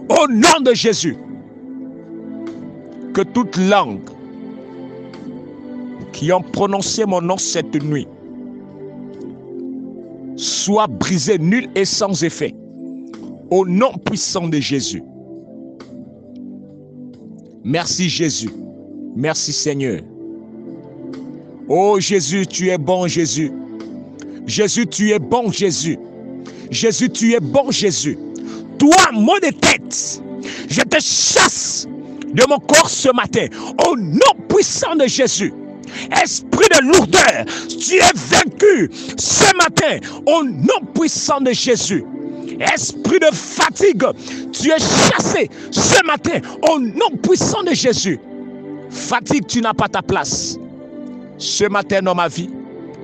Au nom de Jésus, que toute langue qui ont prononcé mon nom cette nuit soit brisée, nulle et sans effet. Au nom puissant de Jésus. Merci Jésus. Merci Seigneur. Oh Jésus, tu es bon Jésus. Jésus, tu es bon Jésus. Jésus, tu es bon Jésus. Toi, mot de tête, je te chasse de mon corps ce matin. Au nom puissant de Jésus. Esprit de lourdeur, tu es vaincu ce matin. Au nom puissant de Jésus. Esprit de fatigue, tu es chassé ce matin au nom puissant de Jésus. Fatigue, tu n'as pas ta place ce matin dans ma vie,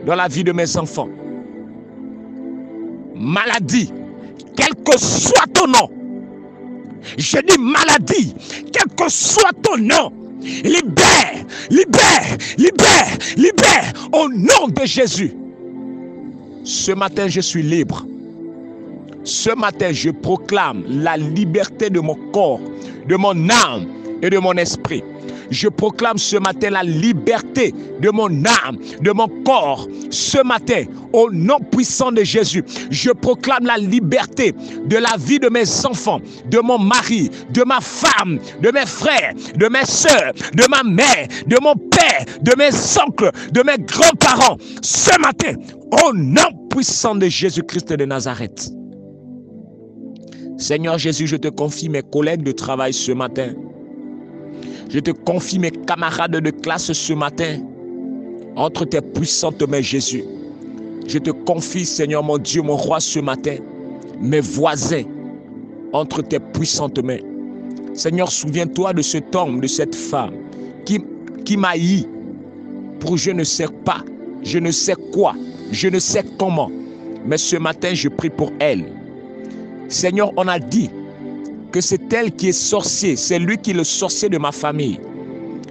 dans la vie de mes enfants. Maladie, quel que soit ton nom, je dis maladie, quel que soit ton nom, libère, libère, libère, libère au nom de Jésus. Ce matin, je suis libre. Ce matin, je proclame la liberté de mon corps, de mon âme et de mon esprit. Je proclame ce matin la liberté de mon âme, de mon corps. Ce matin, au nom puissant de Jésus, je proclame la liberté de la vie de mes enfants, de mon mari, de ma femme, de mes frères, de mes soeurs, de ma mère, de mon père, de mes oncles, de mes grands-parents. Ce matin, au nom puissant de Jésus-Christ de Nazareth. Seigneur Jésus, je te confie mes collègues de travail ce matin. Je te confie mes camarades de classe ce matin. Entre tes puissantes mains, Jésus. Je te confie, Seigneur mon Dieu, mon roi, ce matin, mes voisins, entre tes puissantes mains. Seigneur, souviens-toi de cet homme, de cette femme qui m'a haï pour je ne sais pas, je ne sais quoi, je ne sais comment. Mais ce matin, je prie pour elle. Seigneur, on a dit que c'est elle qui est sorcier, c'est lui qui est le sorcier de ma famille.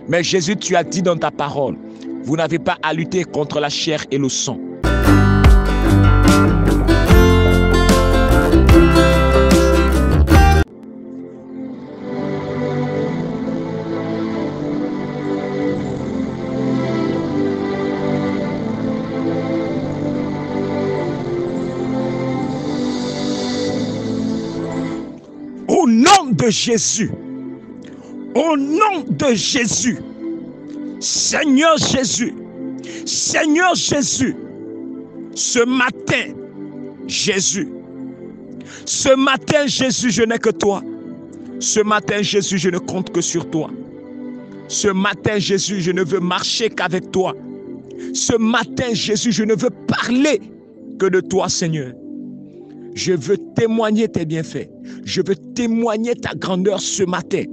Mais Jésus, tu as dit dans ta parole, vous n'avez pas à lutter contre la chair et le sang. Au nom de Jésus, au nom de Jésus, Seigneur Jésus, Seigneur Jésus, ce matin, Jésus, ce matin, Jésus, je n'ai que toi. Ce matin, Jésus, je ne compte que sur toi. Ce matin, Jésus, je ne veux marcher qu'avec toi. Ce matin, Jésus, je ne veux parler que de toi, Seigneur. Je veux témoigner tes bienfaits. Je veux témoigner ta grandeur ce matin.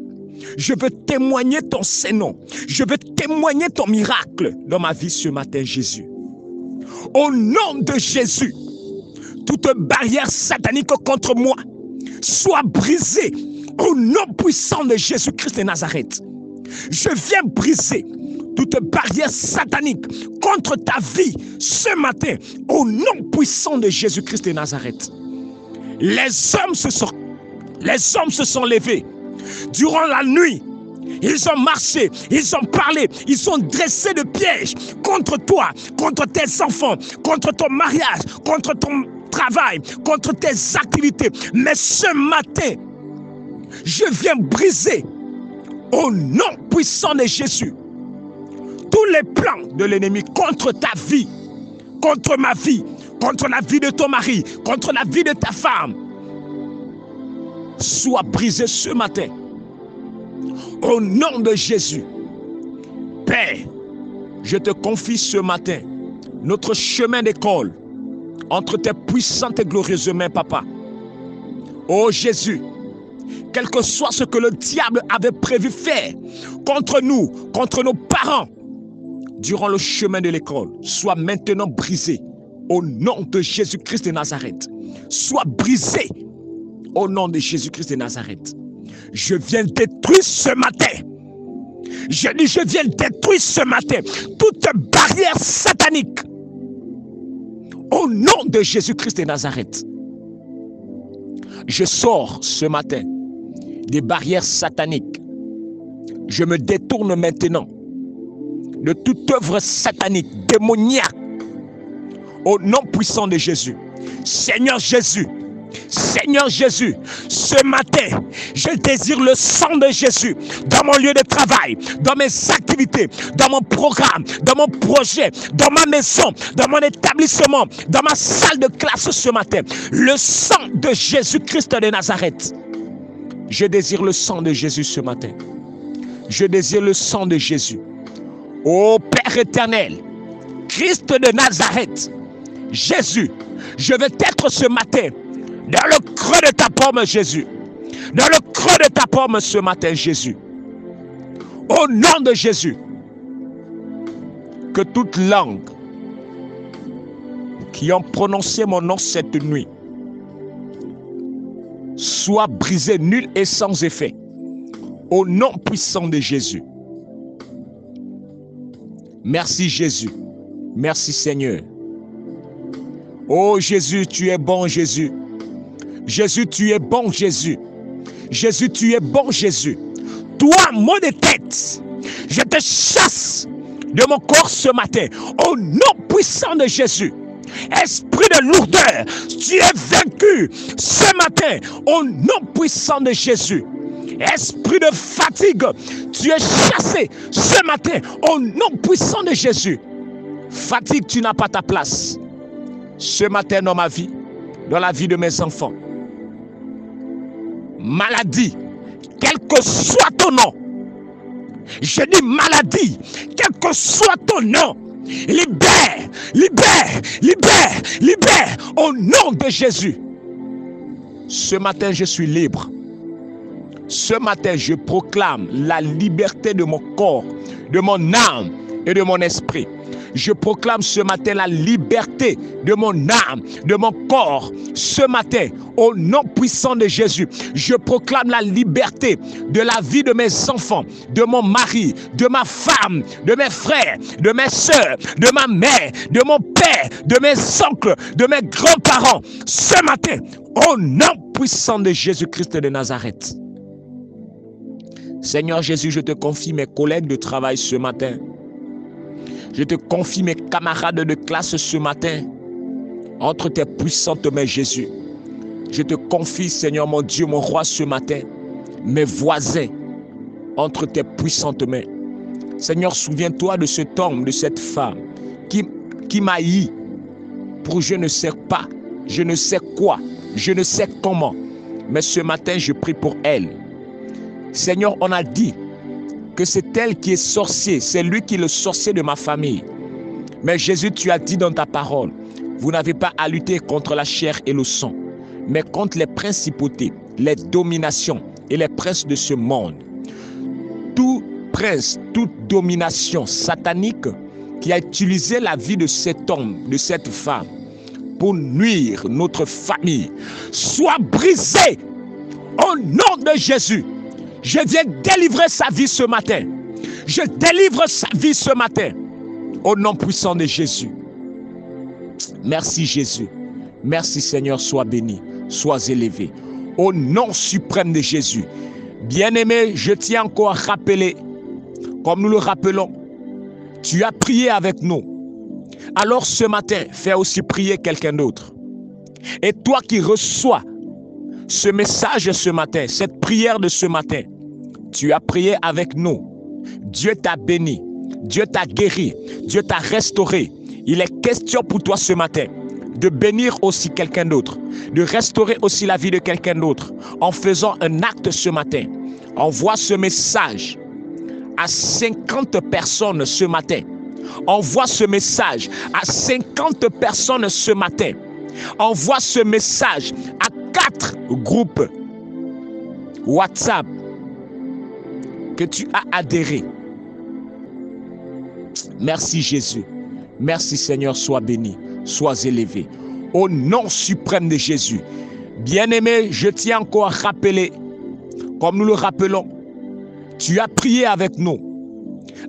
Je veux témoigner ton Saint-Nom. Je veux témoigner ton miracle dans ma vie ce matin, Jésus. Au nom de Jésus, toute barrière satanique contre moi soit brisée au nom puissant de Jésus-Christ de Nazareth. Je viens briser toute barrière satanique contre ta vie ce matin au nom puissant de Jésus-Christ de Nazareth. Les hommes se sont levés durant la nuit. Ils ont marché, ils ont parlé, ils ont dressé de pièges contre toi, contre tes enfants, contre ton mariage, contre ton travail, contre tes activités. Mais ce matin, je viens briser au nom puissant de Jésus tous les plans de l'ennemi contre ta vie, contre ma vie, contre la vie de ton mari, contre la vie de ta femme. Sois brisé ce matin. Au nom de Jésus. Père, je te confie ce matin notre chemin d'école entre tes puissantes et glorieuses mains, Papa. Oh Jésus, quel que soit ce que le diable avait prévu faire contre nous, contre nos parents, durant le chemin de l'école, soit maintenant brisé au nom de Jésus-Christ de Nazareth. Soit brisé au nom de Jésus-Christ de Nazareth. Je viens détruire ce matin. Je dis, je viens détruire ce matin toute barrière satanique au nom de Jésus-Christ de Nazareth. Je sors ce matin des barrières sataniques. Je me détourne maintenant de toute œuvre satanique, démoniaque, au nom puissant de Jésus. Seigneur Jésus, ce matin, je désire le sang de Jésus dans mon lieu de travail, dans mes activités, dans mon programme, dans mon projet, dans ma maison, dans mon établissement, dans ma salle de classe ce matin. Le sang de Jésus-Christ de Nazareth. Je désire le sang de Jésus ce matin. Je désire le sang de Jésus. Ô Père éternel, Christ de Nazareth, Jésus, je veux être ce matin dans le creux de ta paume, Jésus. Dans le creux de ta paume ce matin, Jésus. Au nom de Jésus, que toute langue qui ont prononcé mon nom cette nuit soit brisée, nulle et sans effet. Au nom puissant de Jésus. Merci Jésus. Merci Seigneur. Oh Jésus, tu es bon Jésus. Jésus, tu es bon Jésus. Jésus, tu es bon Jésus. Toi, mot de tête, je te chasse de mon corps ce matin. Au nom puissant de Jésus. Esprit de lourdeur, tu es vaincu ce matin. Au nom puissant de Jésus. Esprit de fatigue, tu es chassé ce matin au nom puissant de Jésus. Fatigue, tu n'as pas ta place ce matin dans ma vie, dans la vie de mes enfants. Maladie, quel que soit ton nom, je dis maladie, quel que soit ton nom, libère, libère, libère, libère au nom de Jésus. Ce matin, je suis libre. Ce matin, je proclame la liberté de mon corps, de mon âme et de mon esprit. Je proclame ce matin la liberté de mon âme, de mon corps. Ce matin, au nom puissant de Jésus, je proclame la liberté de la vie de mes enfants, de mon mari, de ma femme, de mes frères, de mes soeurs, de ma mère, de mon père, de mes oncles, de mes grands-parents. Ce matin, au nom puissant de Jésus-Christ de Nazareth. Seigneur Jésus, je te confie mes collègues de travail ce matin. Je te confie mes camarades de classe ce matin entre tes puissantes mains, Jésus. Je te confie, Seigneur mon Dieu, mon roi, ce matin, mes voisins entre tes puissantes mains. Seigneur, souviens-toi de cet homme, de cette femme qui m'a haï pour je ne sais pas, je ne sais quoi, je ne sais comment. Mais ce matin, je prie pour elle. Seigneur, on a dit que c'est elle qui est sorcier, c'est lui qui est le sorcier de ma famille. Mais Jésus, tu as dit dans ta parole, vous n'avez pas à lutter contre la chair et le sang, mais contre les principautés, les dominations et les princes de ce monde. Tout prince, toute domination satanique qui a utilisé la vie de cet homme, de cette femme, pour nuire notre famille, soit brisé au nom de Jésus. Je viens délivrer sa vie ce matin. Je délivre sa vie ce matin. Au nom puissant de Jésus. Merci Jésus. Merci Seigneur, sois béni, sois élevé. Au nom suprême de Jésus. Bien-aimé, je tiens encore à rappeler, comme nous le rappelons, tu as prié avec nous. Alors ce matin, fais aussi prier quelqu'un d'autre. Et toi qui reçois ce message ce matin, cette prière de ce matin, tu as prié avec nous. Dieu t'a béni. Dieu t'a guéri. Dieu t'a restauré. Il est question pour toi ce matin de bénir aussi quelqu'un d'autre, de restaurer aussi la vie de quelqu'un d'autre en faisant un acte ce matin. Envoie ce message à 50 personnes ce matin. Envoie ce message à 50 personnes ce matin. Envoie ce message à 4 groupes WhatsApp que tu as adhéré. Merci Jésus. Merci Seigneur, sois béni, sois élevé. Au nom suprême de Jésus. Bien-aimé, je tiens encore à rappeler, comme nous le rappelons, tu as prié avec nous.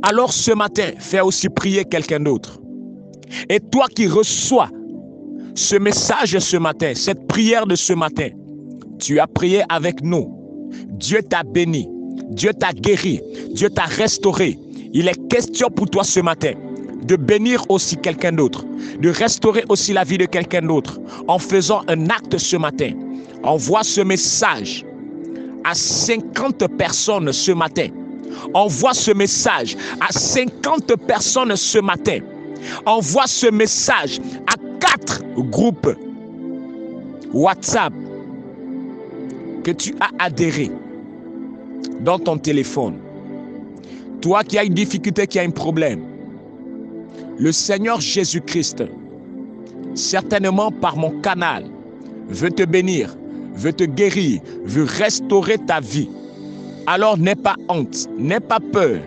Alors ce matin, fais aussi prier quelqu'un d'autre. Et toi qui reçois ce message ce matin, cette prière de ce matin, tu as prié avec nous. Dieu t'a béni, Dieu t'a guéri, Dieu t'a restauré. Il est question pour toi ce matin de bénir aussi quelqu'un d'autre, de restaurer aussi la vie de quelqu'un d'autre en faisant un acte ce matin. Envoie ce message à 50 personnes ce matin. Envoie ce message à 50 personnes ce matin. Envoie ce message à 4 groupes WhatsApp que tu as adhéré dans ton téléphone. Toi qui as une difficulté, qui as un problème, le Seigneur Jésus-Christ, certainement par mon canal, veut te bénir, veut te guérir, veut restaurer ta vie. Alors n'aie pas honte, n'aie pas peur,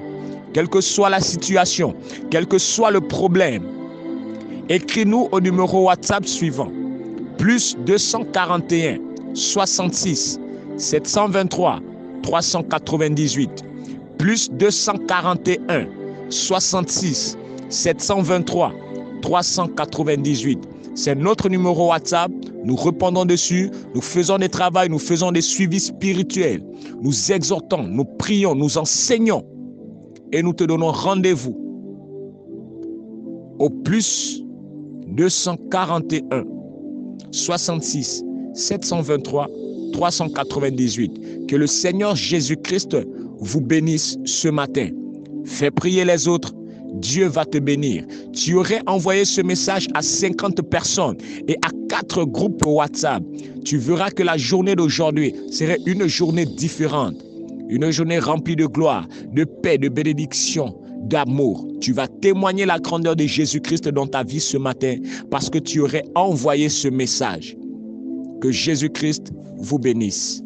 quelle que soit la situation, quel que soit le problème. Écris-nous au numéro WhatsApp suivant, plus 241 66 723 398, plus 241 66 723 398. C'est notre numéro WhatsApp. Nous répondons dessus. Nous faisons des travaux, nous faisons des suivis spirituels. Nous exhortons, nous prions, nous enseignons. Et nous te donnons rendez-vous au plus 241 66 723 398. Que le Seigneur Jésus-Christ vous bénisse ce matin. Fais prier les autres. Dieu va te bénir. Tu aurais envoyé ce message à 50 personnes et à 4 groupes WhatsApp. Tu verras que la journée d'aujourd'hui serait une journée différente. Une journée remplie de gloire, de paix, de bénédiction, d'amour. Tu vas témoigner la grandeur de Jésus-Christ dans ta vie ce matin parce que tu aurais envoyé ce message. Que Jésus-Christ vous bénisse.